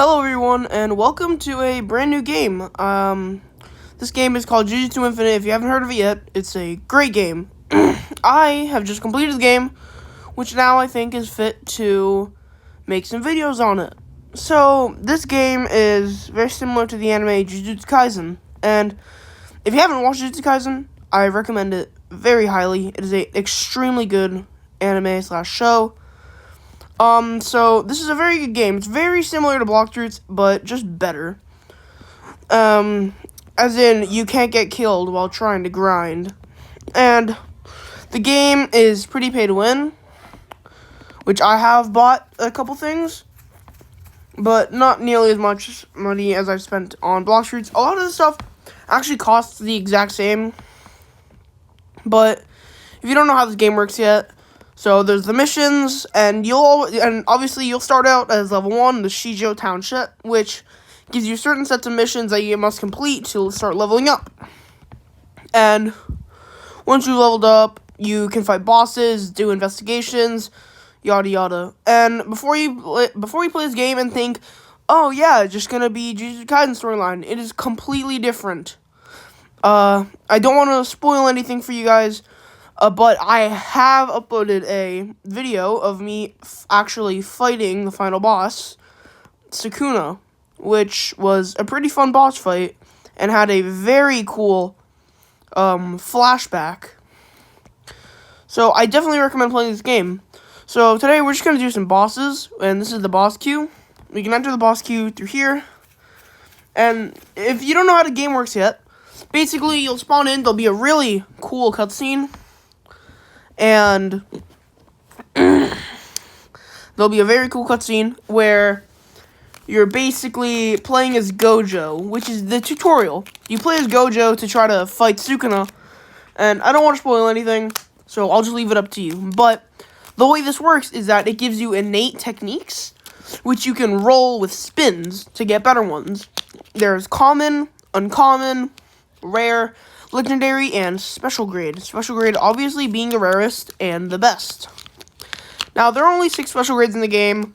Hello everyone, and welcome to a brand new game. This game is called Jujutsu Infinite. If you haven't heard of it yet, it's a great game. I have just completed the game, which now I think is fit to make some videos on it. So, this game is very similar to the anime Jujutsu Kaisen, and if you haven't watched Jujutsu Kaisen, I recommend it very highly. It is a extremely good anime/show. So this is a very good game. It's very similar to Block Fruits, but just better. As in, you can't get killed while trying to grind. And the game is pretty pay to win, which I have bought a couple things, but not nearly as much money as I've spent on Block Fruits. A lot of the stuff actually costs the exact same, but if you don't know how this game works yet, so there's the missions, and obviously you'll start out as level 1, the Shijo Township, which gives you certain sets of missions that you must complete to start leveling up. And once you've leveled up, you can fight bosses, do investigations, yada yada. And before you play this game and think, oh yeah, it's just gonna be Jujutsu Kaisen storyline, it is completely different. I don't want to spoil anything for you guys. But I have uploaded a video of me actually fighting the final boss, Sukuna, which was a pretty fun boss fight and had a very cool flashback. So I definitely recommend playing this game. So today we're just going to do some bosses, and this is the boss queue. We can enter the boss queue through here. And if you don't know how the game works yet, basically you'll spawn in, there'll be a really cool cutscene. And there'll be a very cool cutscene where you're basically playing as Gojo, which is the tutorial. You play as Gojo to try to fight Sukuna, and I don't want to spoil anything, so I'll just leave it up to you. But the way this works is that it gives you innate techniques, which you can roll with spins to get better ones. There's common, uncommon, rare, legendary, and special grade. Special grade obviously being the rarest and the best. Now, there are only 6 special grades in the game,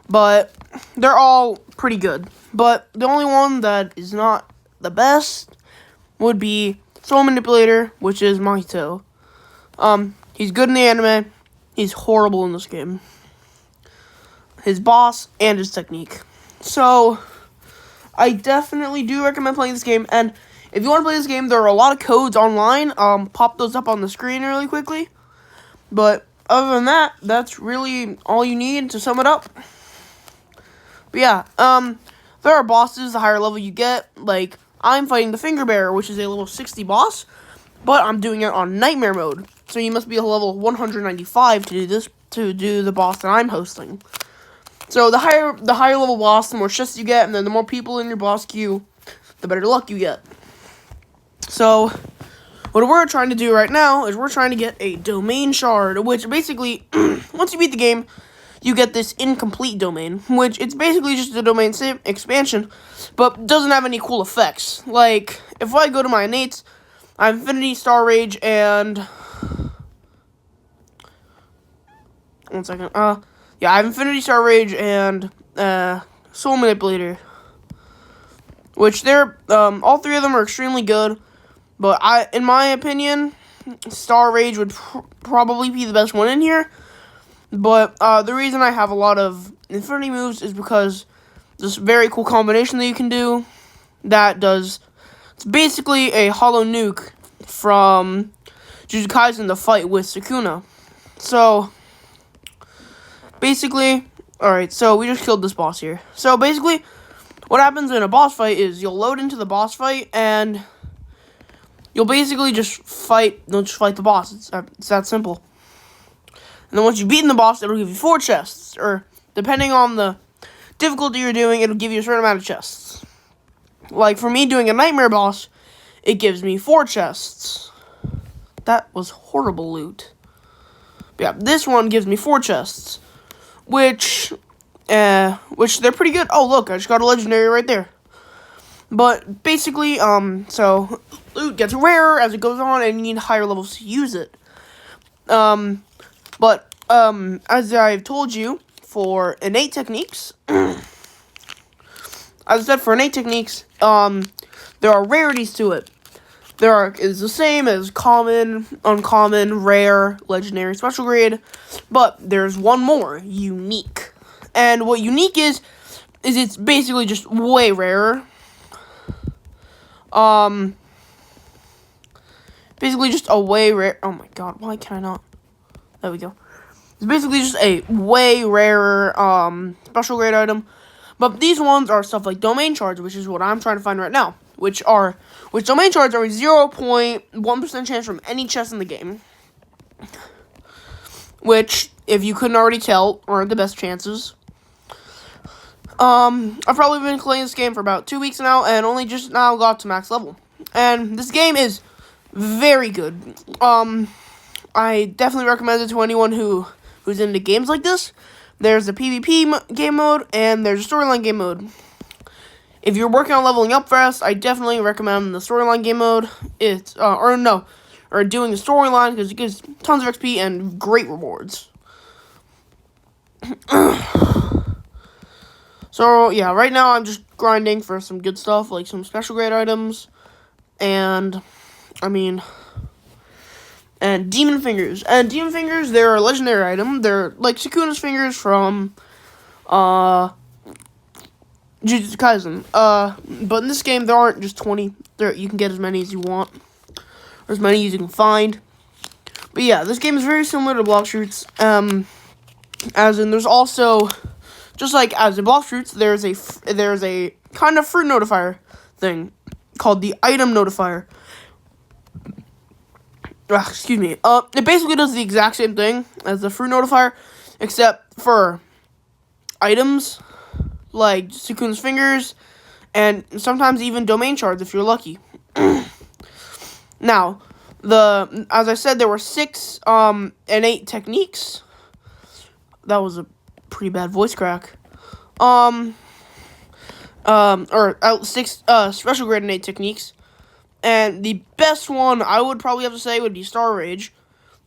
but they're all pretty good. But the only one that is not the best would be Soul Manipulator, which is Mahito. He's good in the anime. He's horrible in this game. His boss and his technique. So, I definitely do recommend playing this game, and if you want to play this game, there are a lot of codes online. Pop those up on the screen really quickly. But other than that, that's really all you need to sum it up. But yeah, there are bosses the higher level you get. Like, I'm fighting the Finger Bearer, which is a level 60 boss, but I'm doing it on Nightmare mode. So you must be a level 195 to do the boss that I'm hosting. So the higher level boss, the more chests you get, and then the more people in your boss queue, the better luck you get. So, what we're trying to do right now is we're trying to get a domain shard, which basically, once you beat the game, you get this incomplete domain, which it's basically just a domain expansion, but doesn't have any cool effects. Like, if I go to my innates, I have Infinity, Star Rage, and one second, I have Infinity, Star Rage, and Soul Manipulator, which they're, all 3 of them are extremely good. But in my opinion, Star Rage would probably be the best one in here. But the reason I have a lot of Infinity moves is because this very cool combination that you can do it's basically a hollow nuke from Jujutsu Kaisen to fight with Sukuna. So, basically, alright, so we just killed this boss here. So, basically, what happens in a boss fight is you'll load into the boss fight, and you'll basically just fight the boss. It's that simple. And then once you've beaten the boss, it'll give you 4 chests. Or, depending on the difficulty you're doing, it'll give you a certain amount of chests. Like, for me doing a Nightmare boss, it gives me 4 chests. That was horrible loot. But yeah, this one gives me 4 chests. Which they're pretty good. Oh, look, I just got a legendary right there. But basically, so loot gets rarer as it goes on, and you need higher levels to use it. But as I've told you, for innate techniques, as I said, for innate techniques, there are rarities to it. Is the same as common, uncommon, rare, legendary, special grade, but there's one more, unique. And what unique is it's basically just way rarer. Basically just a way rare. Oh my god, why can I not? There we go. It's basically just a way rarer special grade item. But these ones are stuff like domain shards, which is what I'm trying to find right now. Which domain shards are a 0.1% chance from any chest in the game. Which, if you couldn't already tell, are the best chances. I've probably been playing this game for about 2 weeks now, and only just now got to max level. And this game is very good. I definitely recommend it to anyone who's into games like this. There's a PvP game mode, and there's a storyline game mode. If you're working on leveling up fast, I definitely recommend the storyline game mode. Or doing the storyline, because it gives tons of XP and great rewards. So, yeah, right now I'm just grinding for some good stuff, like some special grade items, and Demon Fingers. And Demon Fingers, they're a legendary item. They're like Sukuna's Fingers from, Jujutsu Kaisen. But in this game, there aren't just 20. You can get as many as you want, or as many as you can find. But yeah, this game is very similar to Block Shoots. As in, there's also, just like as in Block Shoots, there's a kind of fruit notifier thing called the item notifier. Excuse me. It basically does the exact same thing as the fruit notifier, except for items like Sukuna's Fingers, and sometimes even domain shards if you're lucky. Now, as I said, there were 6 innate techniques. That was a pretty bad voice crack. Or 6 special grade innate techniques. And the best one I would probably have to say would be Star Rage,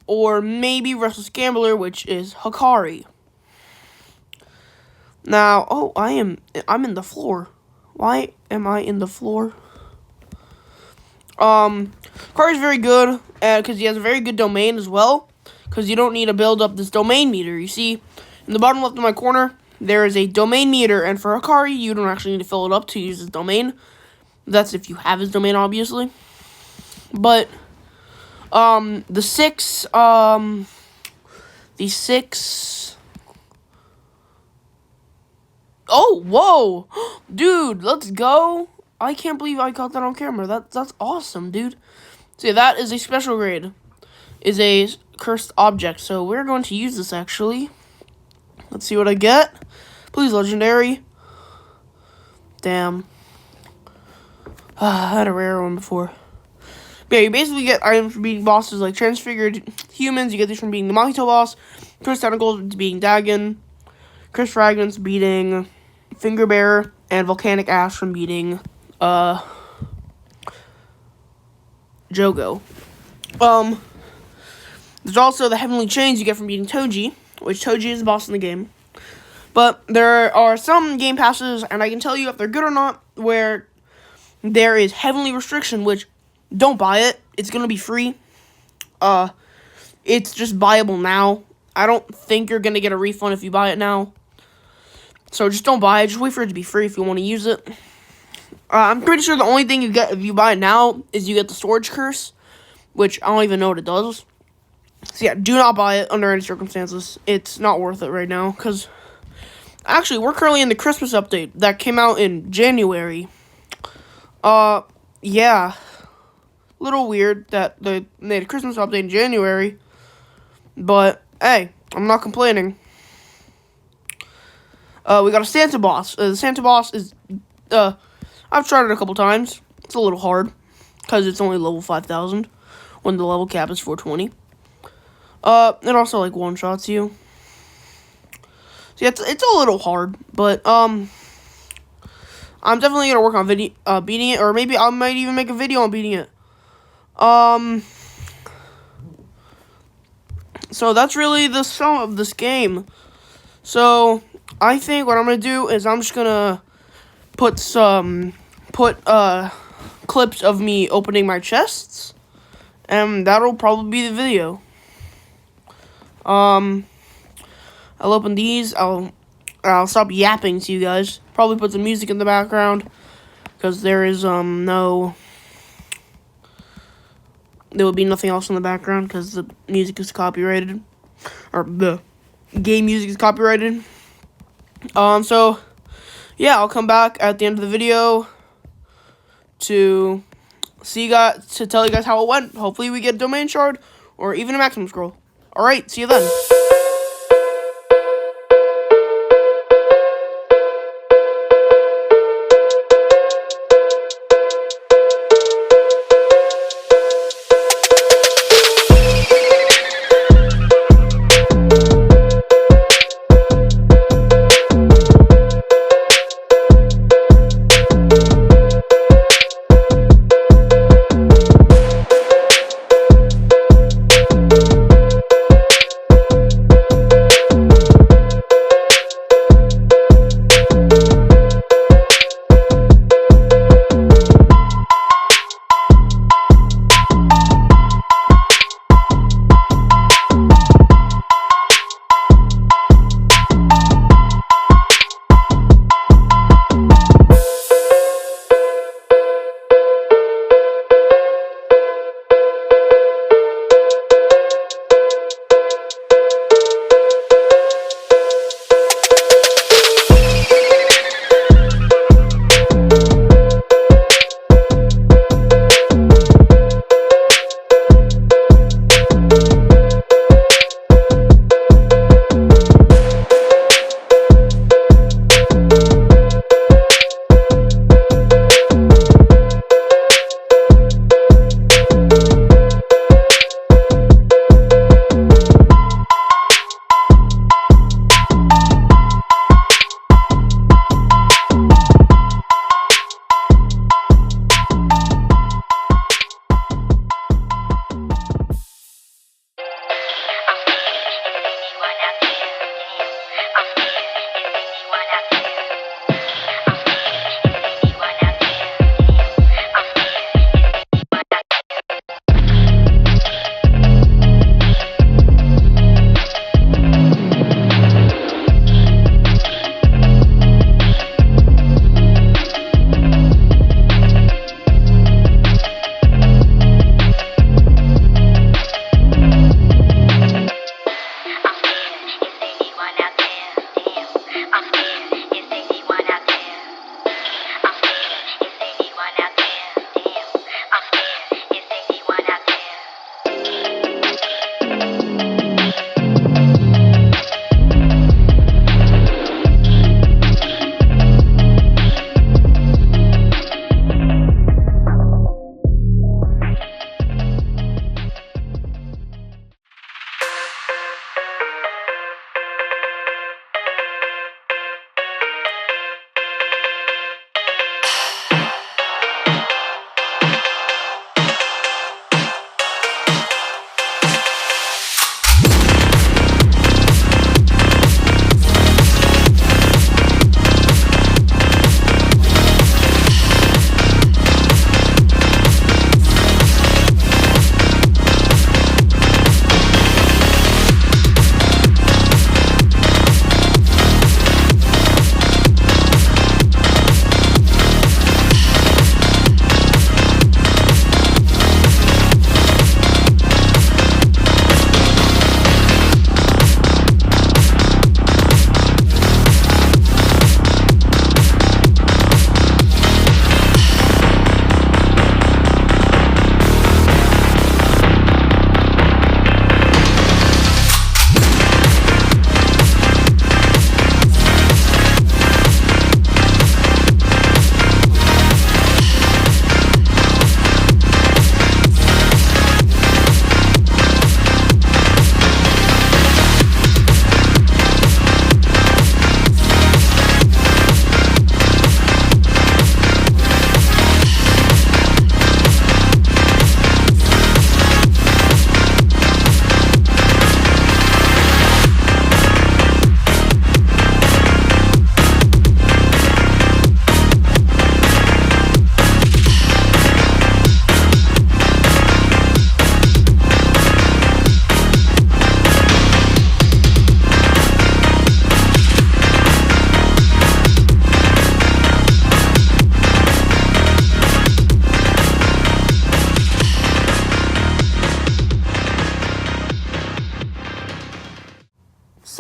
or maybe Restless Gambler, which is Hikari. Now, I'm in the floor. Why am I in the floor? Hikari's very good, because he has a very good domain as well, because you don't need to build up this domain meter. You see, in the bottom left of my corner, there is a domain meter, and for Hikari, you don't actually need to fill it up to use his domain. That's if you have his domain, obviously. But, the 6, oh, whoa! Dude, let's go! I can't believe I caught that on camera. That's awesome, dude. So yeah, that is a special grade. Is a cursed object. So we're going to use this, actually. Let's see what I get. Please, legendary. Damn. I had a rare one before. But yeah, you basically get items from beating bosses like Transfigured Humans. You get these from beating the Mahito boss. Cursed Tentacles beating Dagon. Cursed Fragments beating Finger Bearer. And Volcanic Ash from beating Jogo. There's also the Heavenly Chains you get from beating Toji, which Toji is the boss in the game. But there are some game passes, and I can tell you if they're good or not, where there is Heavenly Restriction, which, don't buy it. It's going to be free. It's just buyable now. I don't think you're going to get a refund if you buy it now. So just don't buy it. Just wait for it to be free if you want to use it. I'm pretty sure the only thing you get if you buy it now is you get the Storage Curse, which I don't even know what it does. So yeah, do not buy it under any circumstances. It's not worth it right now, because actually, we're currently in the Christmas update that came out in January. Yeah. Little weird that they made a Christmas update in January. But, hey, I'm not complaining. We got a Santa boss. The Santa boss is, I've tried it a couple times. It's a little hard, because it's only level 5,000, when the level cap is 420. It also, like, one-shots you. So, yeah, it's a little hard, but, I'm definitely gonna work on beating it, or maybe I might even make a video on beating it. So that's really the sum of this game. So I think what I'm gonna do is I'm just gonna put clips of me opening my chests, and that'll probably be the video. I'll open these. I'll stop yapping to you guys. Probably put some music in the background, because there will be nothing else in the background because the music is copyrighted, or the game music is copyrighted. So yeah, I'll come back at the end of the video to tell you guys how it went. Hopefully we get a domain shard or even a maximum scroll. All right, see you then.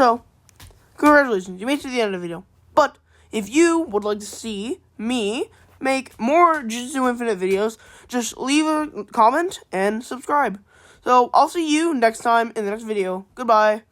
So, congratulations, you made it to the end of the video. But if you would like to see me make more Jujutsu Infinite videos, just leave a comment and subscribe. So, I'll see you next time in the next video. Goodbye.